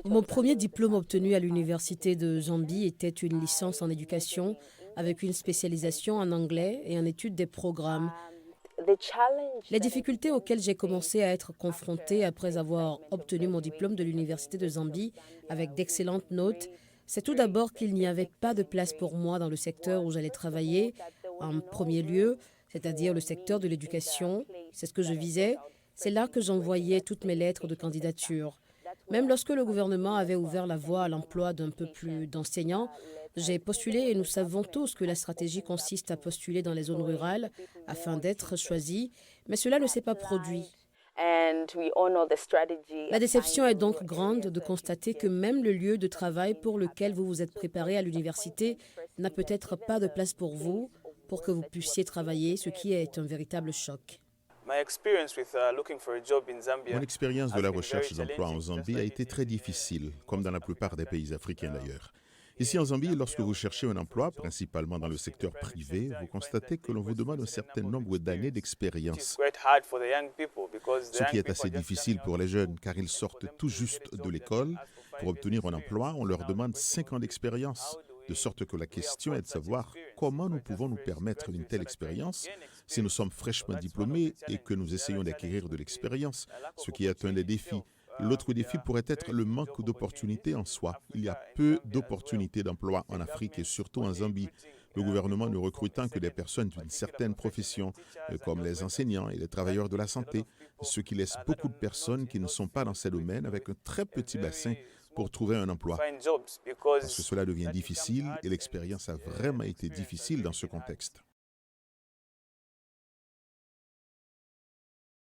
Mon premier diplôme obtenu à l'Université de Zambie était une licence en éducation avec une spécialisation en anglais et en étude des programmes. Les difficultés auxquelles j'ai commencé à être confrontée après avoir obtenu mon diplôme de l'Université de Zambie avec d'excellentes notes, c'est tout d'abord qu'il n'y avait pas de place pour moi dans le secteur où j'allais travailler, en premier lieu, c'est-à-dire le secteur de l'éducation. C'est ce que je visais. C'est là que j'envoyais toutes mes lettres de candidature. Même lorsque le gouvernement avait ouvert la voie à l'emploi d'un peu plus d'enseignants, j'ai postulé et nous savons tous que la stratégie consiste à postuler dans les zones rurales afin d'être choisi, mais cela ne s'est pas produit. La déception est donc grande de constater que même le lieu de travail pour lequel vous vous êtes préparé à l'université n'a peut-être pas de place pour vous, pour que vous puissiez travailler, ce qui est un véritable choc. Mon expérience de la recherche d'emploi en Zambie a été très difficile, comme dans la plupart des pays africains d'ailleurs. Ici en Zambie, lorsque vous cherchez un emploi, principalement dans le secteur privé, vous constatez que l'on vous demande un certain nombre d'années d'expérience, ce qui est assez difficile pour les jeunes car ils sortent tout juste de l'école. Pour obtenir un emploi, on leur demande 5 ans d'expérience, de sorte que la question est de savoir comment nous pouvons nous permettre une telle expérience si nous sommes fraîchement diplômés et que nous essayons d'acquérir de l'expérience, ce qui est un des défis. L'autre défi pourrait être le manque d'opportunités en soi. Il y a peu d'opportunités d'emploi en Afrique et surtout en Zambie. Le gouvernement ne recrutant que des personnes d'une certaine profession, comme les enseignants et les travailleurs de la santé, ce qui laisse beaucoup de personnes qui ne sont pas dans ces domaines avec un très petit bassin pour trouver un emploi. Parce que cela devient difficile et l'expérience a vraiment été difficile dans ce contexte.